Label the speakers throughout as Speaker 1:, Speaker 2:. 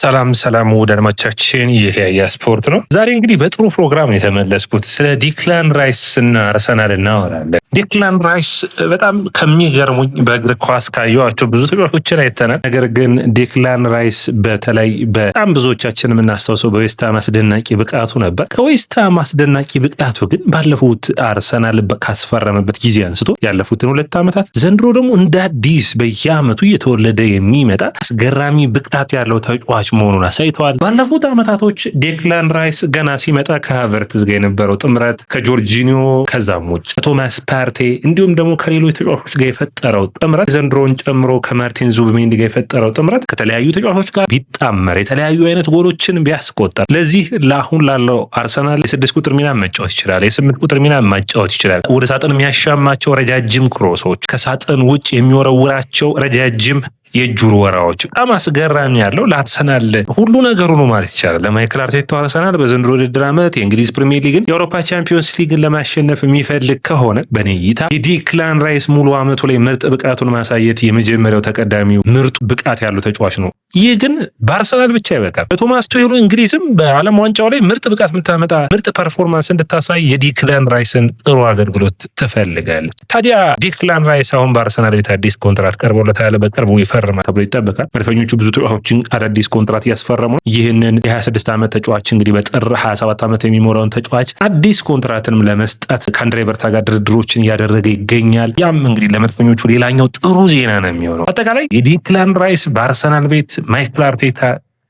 Speaker 1: ሰላም ወደ አድማጮቻችን፣ ይሄ ስፖርት ነው። ዛሬ እንግዲህ በጥሩ ፕሮግራም ነው የተመለስኩት። ስለ ዲክላን ራይስ እና አርሰናል እናወራለን። ዲክላን ራይስ በጣም ከሚገርሙኝ በእግር ኳስ ካየኋቸው ብዙ ተጫዋቾችን አይተናል። ነገር ግን ዲክላን ራይስ በተለይ በጣም ብዙዎቻችን የምናስታውሰው በዌስትሃም አስደናቂ ብቃቱ ነበር። ከዌስትሃም አስደናቂ ብቃቱ ግን ባለፉት አርሰናል ካስፈረመበት ጊዜ አንስቶ ያለፉትን 2 ዓመታት ዘንድሮ ደግሞ እንደ አዲስ በየዓመቱ እየተወለደ የሚመጣ አስገራሚ ብቃት ያለው ተጫዋች መሆኑን አሳይተዋል። ባለፉት ዓመታቶች ዴክላን ራይስ ገና ሲመጣ ከሃቨርትዝ ጋር የነበረው ጥምረት ከጆርጂኒዮ ከዛም ውጭ ቶማስ ፓርቴ እንዲሁም ደግሞ ከሌሎች ተጫዋቾች ጋር የፈጠረው ጥምረት ዘንድሮን ጨምሮ ከማርቲን ዙቢሜንዲ ጋር የፈጠረው ጥምረት ከተለያዩ ተጫዋቾች ጋር ቢጣመር የተለያዩ አይነት ጎሎችን ቢያስቆጠር ለዚህ ለአሁን ላለው አርሰናል የ6 ቁጥር ሚና መጫወት ይችላል። የ8 ቁጥር ሚና መጫወት ይችላል። ወደ ሳጥን የሚያሻማቸው ረጃጅም ክሮሶች፣ ከሳጥን ውጭ የሚወረውራቸው ረጃጅም የእጁር ወራዎች በጣም አስገራሚ ያለው ለአርሰናል ሁሉ ነገሩ ነው ማለት ይቻላል። ለማይክል አርቴታ አርሰናል በዘንድሮ ውድድር ዓመት የእንግሊዝ ፕሪሚየር ሊግን የአውሮፓ ቻምፒዮንስ ሊግን ለማሸነፍ የሚፈልግ ከሆነ በኔ እይታ የዲክላን ራይስ ሙሉ ዓመቱ ላይ ምርጥ ብቃቱን ማሳየት የመጀመሪያው ተቀዳሚው ምርጡ ብቃት ያለው ተጫዋች ነው። ይህ ግን በአርሰናል ብቻ አይበቃም። በቶማስ ቱሄል እንግሊዝም በዓለም ዋንጫው ላይ ምርጥ ብቃት የምታመጣ ምርጥ ፐርፎርማንስ እንድታሳይ የዲክላን ራይስን ጥሩ አገልግሎት ትፈልጋለች። ታዲያ ዲክላን ራይስ አሁን በአርሰናል ቤት አዲስ ኮንትራት ቀርቦለታል። በቅርቡ ይፈርማል ተብሎ ይጠበቃል። መድፈኞቹ ብዙ ተጫዋቾችን አዳዲስ ኮንትራት እያስፈረሙ ነው። ይህንን የ26 ዓመት ተጫዋች እንግዲህ በጥር 27 ዓመት የሚሞላውን ተጫዋች አዲስ ኮንትራትንም ለመስጠት ከአንድሬ በርታ ጋር ድርድሮችን እያደረገ ይገኛል። ያም እንግዲህ ለመድፈኞቹ ሌላኛው ጥሩ ዜና ነው የሚሆነው። አጠቃላይ የዲክላን ራይስ በአርሰናል ቤት ማይክል አርቴታ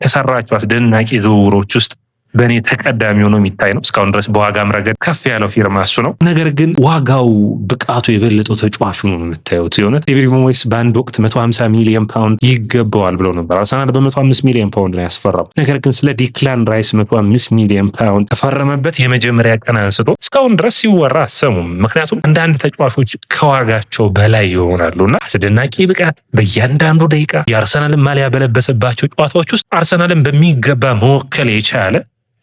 Speaker 1: ከሰራቸው አስደናቂ ዝውውሮች ውስጥ በእኔ ተቀዳሚ ሆኖ የሚታይ ነው። እስካሁን ድረስ በዋጋም ረገድ ከፍ ያለው ፊርማ እሱ ነው። ነገር ግን ዋጋው ብቃቱ የበለጠው ተጫዋቹ ነው የምታዩት። የሆነት ዴቪድ ሞይስ በአንድ ወቅት 150 ሚሊዮን ፓውንድ ይገባዋል ብለው ነበር። አርሰናል በ105 ሚሊዮን ፓውንድ ነው ያስፈራው። ነገር ግን ስለ ዲክላን ራይስ 105 ሚሊዮን ፓውንድ ተፈረመበት የመጀመሪያ ቀን አንስቶ እስካሁን ድረስ ሲወራ አሰሙም። ምክንያቱም አንዳንድ ተጫዋቾች ከዋጋቸው በላይ ይሆናሉና አስደናቂ ብቃት በእያንዳንዱ ደቂቃ የአርሰናልን ማሊያ በለበሰባቸው ጨዋታዎች ውስጥ አርሰናልን በሚገባ መወከል የቻለ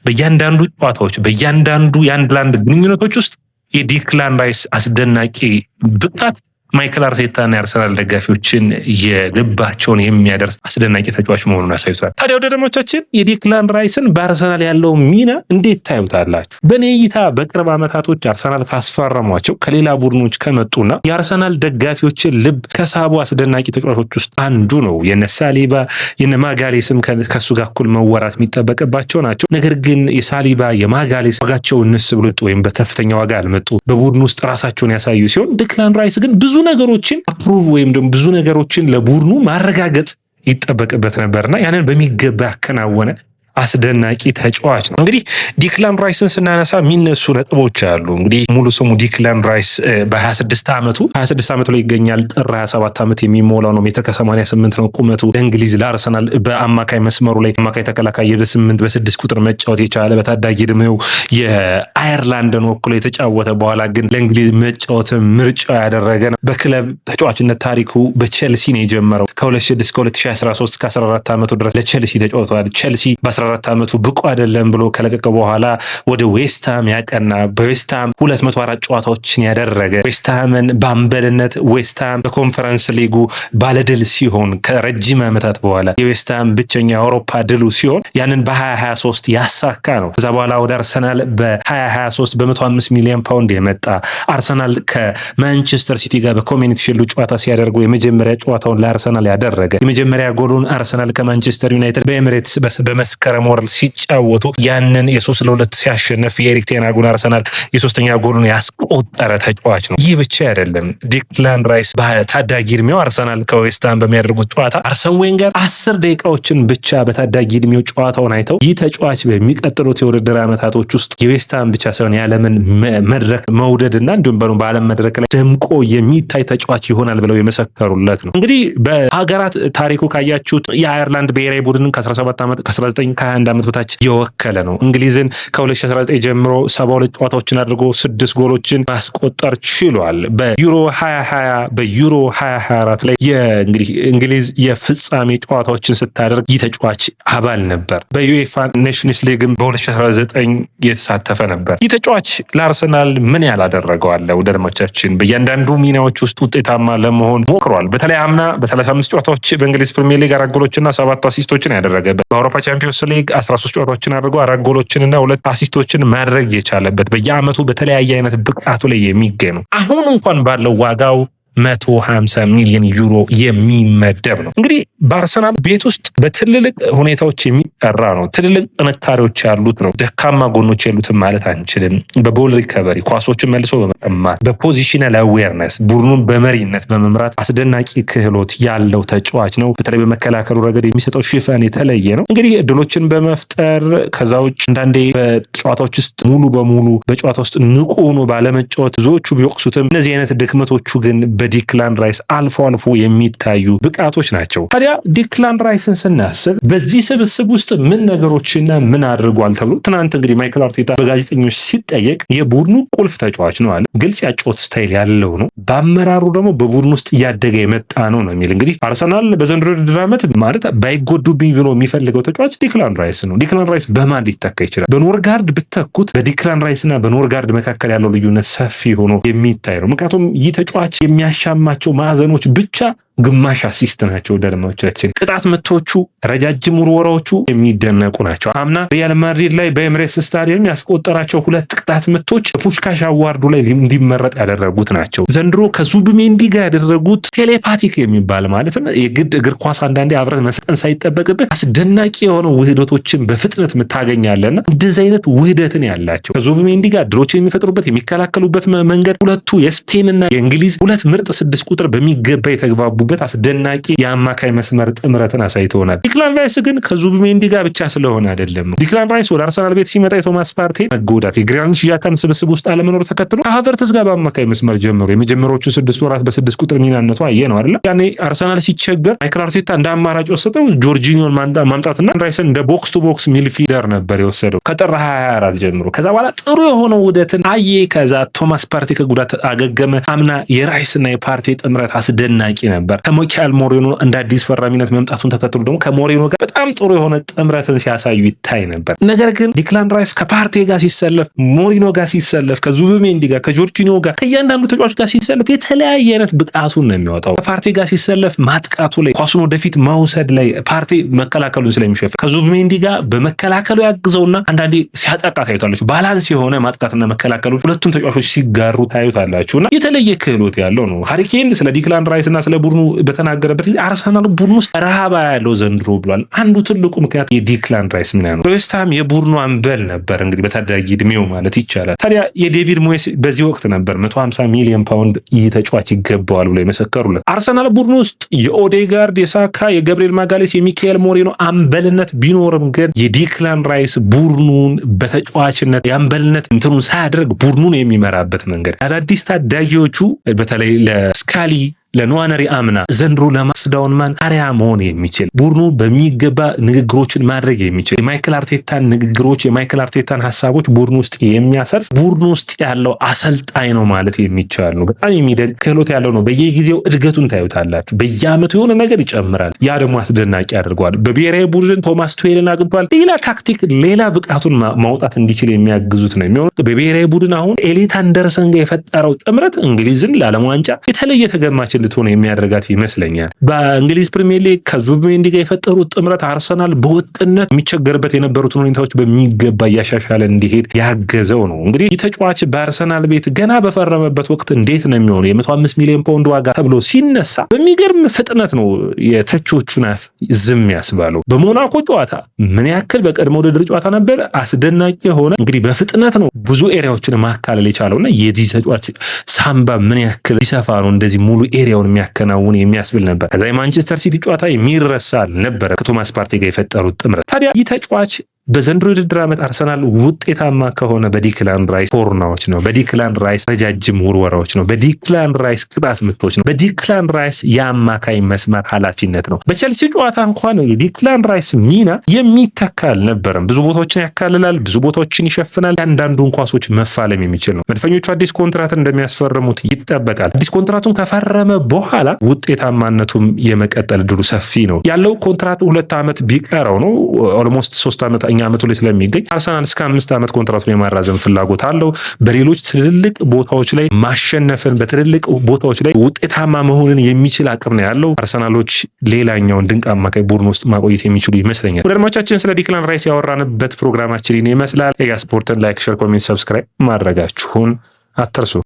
Speaker 1: በእያንዳንዱ ጨዋታዎች በእያንዳንዱ የአንድ ለአንድ ግንኙነቶች ውስጥ የዲክላን ራይስ አስደናቂ ብቃት ማይክል አርቴታና የአርሰናል ደጋፊዎችን የልባቸውን የሚያደርስ አስደናቂ ተጫዋች መሆኑን አሳይቷል። ታዲያ ወደ ደሞቻችን የዲክላን ራይስን በአርሰናል ያለው ሚና እንዴት ታዩታላችሁ? በኔ እይታ በቅርብ ዓመታቶች አርሰናል ካስፈረሟቸው ከሌላ ቡድኖች ከመጡና የአርሰናል ደጋፊዎችን ልብ ከሳቡ አስደናቂ ተጫዋቾች ውስጥ አንዱ ነው። የነ ሳሊባ የነ ማጋሌስም ከሱ ጋር እኩል መወራት የሚጠበቅባቸው ናቸው። ነገር ግን የሳሊባ የማጋሌስ ዋጋቸው እንስ ብሎጥ ወይም በከፍተኛ ዋጋ አልመጡ በቡድን ውስጥ ራሳቸውን ያሳዩ ሲሆን ዲክላን ራይስ ግን ብዙ ነገሮችን አፕሩቭ ወይም ደግሞ ብዙ ነገሮችን ለቡድኑ ማረጋገጥ ይጠበቅበት ነበርና ያንን በሚገባ ያከናወነ አስደናቂ ተጫዋች ነው። እንግዲህ ዲክላን ራይስን ስናነሳ የሚነሱ ነጥቦች አሉ። እንግዲህ ሙሉ ስሙ ዲክላን ራይስ በ26 ዓመቱ ላይ ይገኛል። ጥር 27 ዓመት የሚሞላው ነው። ሜትር ከ88 ነው ቁመቱ። ለእንግሊዝ ለአርሰናል በአማካይ መስመሩ ላይ አማካይ ተከላካይ በ6 ቁጥር መጫወት የቻለ በታዳጊ ዕድሜው የአየርላንድን ወክሎ የተጫወተ በኋላ ግን ለእንግሊዝ መጫወት ምርጫ ያደረገ ነው። በክለብ ተጫዋችነት ታሪኩ በቼልሲ ነው የጀመረው። ከ2006 እስከ 2013 እስከ 14 ዓመቱ ድረስ ለቼልሲ ተጫውተዋል። ቼልሲ በ14 ዓመቱ ብቁ አይደለም ብሎ ከለቀቀ በኋላ ወደ ዌስትሃም ያቀና በዌስትሃም 204 ጨዋታዎችን ያደረገ ዌስትሃምን በአምበልነት ዌስትሃም በኮንፈረንስ ሊጉ ባለድል ሲሆን ከረጅም ዓመታት በኋላ የዌስትሃም ብቸኛ የአውሮፓ ድሉ ሲሆን ያንን በ2023 ያሳካ ነው። ከዛ በኋላ ወደ አርሰናል በ2023 በ105 ሚሊዮን ፓውንድ የመጣ አርሰናል ከማንቸስተር ሲቲ ጋር በኮሚኒቲ ሺልድ ጨዋታ ሲያደርጉ የመጀመሪያ ጨዋታውን ለአርሰናል ያደረገ የመጀመሪያ ጎሉን አርሰናል ከማንቸስተር ዩናይትድ በኤሚሬትስ በመስከረም ወር ሲጫወቱ ያንን የ3-2 ሲያሸነፍ የኤሪክ ቴን ሃጉን አርሰናል የሶስተኛ ጎሉን ያስቆጠረ ተጫዋች ነው። ይህ ብቻ አይደለም። ዲክላን ራይስ በታዳጊ ዕድሜው አርሰናል ከዌስትሃም በሚያደርጉት ጨዋታ አርሰን ዌንገር 10 ደቂቃዎችን ብቻ በታዳጊ ዕድሜው ጨዋታውን አይተው ይህ ተጫዋች በሚቀጥሉት የውድድር ዓመታቶች ውስጥ የዌስትሃም ብቻ ሳይሆን የዓለምን መድረክ መውደድና እንዲሁም በዓለም መድረክ ላይ ደምቆ የሚታይ ተጫዋች ይሆናል ብለው የመሰከሩለት ነው። እንግዲህ በሀገራት ታሪኩ ካያችሁት የአየርላንድ ብሔራዊ ቡድንን ከ17 ዓመት ከ21 ዓመት በታች የወከለ ነው። እንግሊዝን ከ2019 ጀምሮ 72 ጨዋታዎችን አድርጎ 6 ጎሎችን ማስቆጠር ችሏል። በዩሮ 2020 በዩሮ 2024 ላይ እንግሊዝ የፍጻሜ ጨዋታዎችን ስታደርግ ይህ ተጫዋች አባል ነበር። በዩኤፋ ኔሽንስ ሊግም በ2019 የተሳተፈ ነበር። ይህ ተጫዋች ለአርሰናል ምን ያላደረገው አለ? ወደ አድማጮቻችን በእያንዳንዱ ሚናዎች ውስጥ ውጤታማ ለመሆን ሞክሯል። በተለይ አምና በ35 ጨዋታዎች በእንግሊዝ ፕሪሚየር ሊግ 4 ጎሎችና 7 አሲስቶችን ያደረገበት፣ በአውሮፓ ቻምፒዮንስ ሊግ 13 ጨዋታዎችን አድርጎ 4 ጎሎችንና 2 አሲስቶችን ማድረግ የቻለበት በየአመቱ በተለያየ አይነት ብቃቱ ላይ የሚገኝ ነው። አሁን እንኳን ባለው ዋጋው 150 ሚሊዮን ዩሮ የሚመደብ ነው። እንግዲህ በአርሰናል ቤት ውስጥ በትልልቅ ሁኔታዎች የሚጠራ ነው። ትልልቅ ጥንካሬዎች ያሉት ነው። ደካማ ጎኖች ያሉትም ማለት አንችልም። በቦል ሪከቨሪ፣ ኳሶችን መልሶ በመቀማት፣ በፖዚሽናል አዌርነስ፣ ቡድኑን በመሪነት በመምራት አስደናቂ ክህሎት ያለው ተጫዋች ነው። በተለይ በመከላከሉ ረገድ የሚሰጠው ሽፋን የተለየ ነው። እንግዲህ እድሎችን በመፍጠር ከዛ ውጭ አንዳንዴ በጨዋታዎች ውስጥ ሙሉ በሙሉ በጨዋታ ውስጥ ንቁ ሆኖ ባለመጫወት ብዙዎቹ ቢወቅሱትም እነዚህ አይነት ድክመቶቹ ግን በዲክላን ራይስ አልፎ አልፎ የሚታዩ ብቃቶች ናቸው። ታዲያ ዲክላን ራይስን ስናስብ በዚህ ስብስብ ውስጥ ምን ነገሮችና ምን አድርጓል ተብሎ ትናንት እንግዲህ ማይክል አርቴታ በጋዜጠኞች ሲጠየቅ የቡድኑ ቁልፍ ተጫዋች ነው አለ። ግልጽ ያጫወት ስታይል ያለው ነው። በአመራሩ ደግሞ በቡድኑ ውስጥ እያደገ የመጣ ነው የሚል እንግዲህ አርሰናል በዘንድሮ ውድድር ዓመት ማለት ባይጎዱብኝ ብሎ የሚፈልገው ተጫዋች ዲክላን ራይስ ነው። ዲክላን ራይስ በማን ሊተካ ይችላል? በኖርጋርድ ብትተኩት በዲክላን ራይስና በኖርጋርድ መካከል ያለው ልዩነት ሰፊ ሆኖ የሚታይ ነው። ምክንያቱም ይህ ተጫዋች የሚያሻማቸው ማዕዘኖች ብቻ ግማሽ አሲስት ናቸው። ደርማዎቻችን ቅጣት ምቶቹ፣ ረጃጅም ውርወራዎቹ የሚደነቁ ናቸው። አምና ሪያል ማድሪድ ላይ በኤምሬትስ ስታዲየም ያስቆጠራቸው 2 ቅጣት ምቶች ፑሽካሽ አዋርዱ ላይ እንዲመረጥ ያደረጉት ናቸው። ዘንድሮ ከዙቢሜንዲ ጋር ያደረጉት ቴሌፓቲክ የሚባል ማለትም የግድ እግር ኳስ አንዳንዴ አብረህ መስጠን ሳይጠበቅብህ አስደናቂ የሆኑ ውህደቶችን በፍጥነት የምታገኛለና እንደዚህ አይነት ውህደትን ያላቸው ከዙቢሜንዲ ጋር ድሮችን የሚፈጥሩበት የሚከላከሉበት መንገድ ሁለቱ የስፔንና የእንግሊዝ 2 ምርጥ 6 ቁጥር በሚገባ የተግባቡ አስደናቂ የአማካይ መስመር ጥምረትን አሳይተውናል። ዲክላን ራይስ ግን ከዙቢሜንዲ ጋር ብቻ ስለሆነ አይደለም ነው። ዲክላን ራይስ ወደ አርሰናል ቤት ሲመጣ የቶማስ ፓርቴ መጎዳት፣ የግራኒት ዣካን ስብስብ ውስጥ አለመኖር ተከትሎ ከሀቨርትዝ ጋር በአማካይ መስመር ጀምሮ የመጀመሪያዎቹ 6 ወራት በ6 ቁጥር ሚናነቱ አየ ነው አይደል? ያኔ አርሰናል ሲቸገር ማይክል አርቴታ እንደ አማራጭ ወሰደው ጆርጂኒዮን ማምጣትና ራይስን እንደ ቦክስ ቱ ቦክስ ሚድፊልደር ነበር የወሰደው ከጥር 24 ጀምሮ። ከዛ በኋላ ጥሩ የሆነው ውህደትን አየ። ከዛ ቶማስ ፓርቴ ከጉዳት አገገመ። አምና የራይስና የፓርቴ ጥምረት አስደናቂ ነበር። ከሚካኤል ሞሪኖ እንደ አዲስ ፈራሚነት መምጣቱን ተከትሎ ደግሞ ከሞሪኖ ጋር በጣም ጥሩ የሆነ ጥምረትን ሲያሳዩ ይታይ ነበር። ነገር ግን ዲክላን ራይስ ከፓርቴ ጋር ሲሰለፍ፣ ሞሪኖ ጋር ሲሰለፍ፣ ከዙቢሜንዲ ጋር፣ ከጆርጂኒዮ ጋር፣ ከእያንዳንዱ ተጫዋች ጋር ሲሰለፍ የተለያየ አይነት ብቃቱን ነው የሚወጣው። ከፓርቴ ጋር ሲሰለፍ ማጥቃቱ ላይ ኳሱን ወደፊት መውሰድ ላይ ፓርቴ መከላከሉን ስለሚሸፍን ከዙቢሜንዲ ጋር በመከላከሉ ያግዘውና አንዳንዴ ሲያጠቃ ታዩታላችሁ። ባላንስ የሆነ ማጥቃትና መከላከሉ ሁለቱም ተጫዋቾች ሲጋሩ ታዩታላችሁና የተለየ ክህሎት ያለው ነው። ሃሪኬን ስለ ዲክላን ራይስና ስለ ቡድኑ በተናገረበት ጊዜ አርሰናል ቡድኑ ውስጥ ረሃባ ያለው ዘንድሮ ብሏል። አንዱ ትልቁ ምክንያት የዲክላን ራይስ ሚና ነው። በዌስትሃም የቡድኑ አንበል ነበር እንግዲህ በታዳጊ እድሜው ማለት ይቻላል። ታዲያ የዴቪድ ሞይስ በዚህ ወቅት ነበር 150 ሚሊዮን ፓውንድ ይህ ተጫዋች ይገባዋል ብሎ የመሰከሩለት። አርሰናል ቡድኑ ውስጥ የኦዴጋርድ፣ የሳካ፣ የገብርኤል ማጋሌስ፣ የሚካኤል ሞሪኖ አንበልነት ቢኖርም ግን የዲክላን ራይስ ቡድኑን በተጫዋችነት የአንበልነት እንትኑን ሳያደርግ ቡድኑን የሚመራበት መንገድ አዳዲስ ታዳጊዎቹ በተለይ ለስካሊ ለኗነሪ አምና ዘንድሮ ለማስዳውንማን አሪያ መሆን የሚችል ቡድኑ በሚገባ ንግግሮችን ማድረግ የሚችል የማይክል አርቴታን ንግግሮች የማይክል አርቴታን ሀሳቦች ቡድኑ ውስጥ የሚያሰርጽ ቡድኑ ውስጥ ያለው አሰልጣኝ ነው ማለት የሚቻል ነው። በጣም የሚደንቅ ክህሎት ያለው ነው። በየጊዜው እድገቱን ታዩታላችሁ። በየአመቱ የሆነ ነገር ይጨምራል። ያ ደግሞ አስደናቂ ያደርገዋል። በብሔራዊ ቡድን ቶማስ ቱዌልን አግኝቷል። ሌላ ታክቲክ፣ ሌላ ብቃቱን ማውጣት እንዲችል የሚያግዙት ነው የሚሆኑት። በብሔራዊ ቡድን አሁን ኤሊት አንደርሰን ጋር የፈጠረው ጥምረት እንግሊዝን ለዓለም ዋንጫ የተለየ ተገማች እንድትሆን የሚያደርጋት ይመስለኛል። በእንግሊዝ ፕሪሚየር ሊግ ከዙቢሜንዲ ጋር የፈጠሩት ጥምረት አርሰናል በወጥነት የሚቸገርበት የነበሩትን ሁኔታዎች በሚገባ እያሻሻለ እንዲሄድ ያገዘው ነው። እንግዲህ ይህ ተጫዋች በአርሰናል ቤት ገና በፈረመበት ወቅት እንዴት ነው የሚሆነው የ105 ሚሊዮን ፓውንድ ዋጋ ተብሎ ሲነሳ በሚገርም ፍጥነት ነው የተቾቹን አፍ ዝም ያስባለው። በሞናኮ ጨዋታ ምን ያክል በቀድሞ ውድድር ጨዋታ ነበር አስደናቂ የሆነ እንግዲህ በፍጥነት ነው ብዙ ኤሪያዎችን ማካለል የቻለውና የዚህ ተጫዋች ሳምባ ምን ያክል ሊሰፋ ነው እንደዚህ ሙሉ ኤሪያውን የሚያከናውን የሚያስብል ነበር። ከዛ የማንቸስተር ሲቲ ጨዋታ የሚረሳ ነበር ከቶማስ ፓርቴ ጋር የፈጠሩት ጥምረት። ታዲያ ይህ ተጫዋች በዘንድሮ የውድድር ዓመት አርሰናል ውጤታማ ከሆነ በዲክላን ራይስ ኮርናዎች ነው፣ በዲክላን ራይስ ረጃጅም ውርወራዎች ነው፣ በዲክላን ራይስ ቅጣት ምቶች ነው፣ በዲክላን ራይስ የአማካይ መስመር ኃላፊነት ነው። በቸልሲ ጨዋታ እንኳን የዲክላን ራይስ ሚና የሚተካ አልነበረም። ብዙ ቦታዎችን ያካልላል፣ ብዙ ቦታዎችን ይሸፍናል። አንዳንዱን ኳሶች መፋለም የሚችል ነው። መድፈኞቹ አዲስ ኮንትራት እንደሚያስፈርሙት ይጠበቃል። አዲስ ኮንትራቱን ከፈረመ በኋላ ውጤታማነቱም የመቀጠል ድሉ ሰፊ ነው። ያለው ኮንትራት 2 ዓመት ቢቀረው ነው። ኦልሞስት 3 ዓመተኛ ዓመቱ ላይ ስለሚገኝ አርሰናል እስከ 5 ዓመት ኮንትራቱን የማራዘም ፍላጎት አለው። በሌሎች ትልልቅ ቦታዎች ላይ ማሸነፍን፣ በትልልቅ ቦታዎች ላይ ውጤታማ መሆንን የሚችል አቅም ነው ያለው። አርሰናሎች ሌላኛውን ድንቅ አማካይ ቡድን ውስጥ ማቆየት የሚችሉ ይመስለኛል። ወደ አድማጮቻችን ስለ ዲክላን ራይስ ያወራንበት ፕሮግራማችን ይመስላል። ሌጋ ስፖርትን ላይክ፣ ሼር፣ ኮሜንት፣ ሰብስክራይብ ማድረጋችሁን አትርሱ።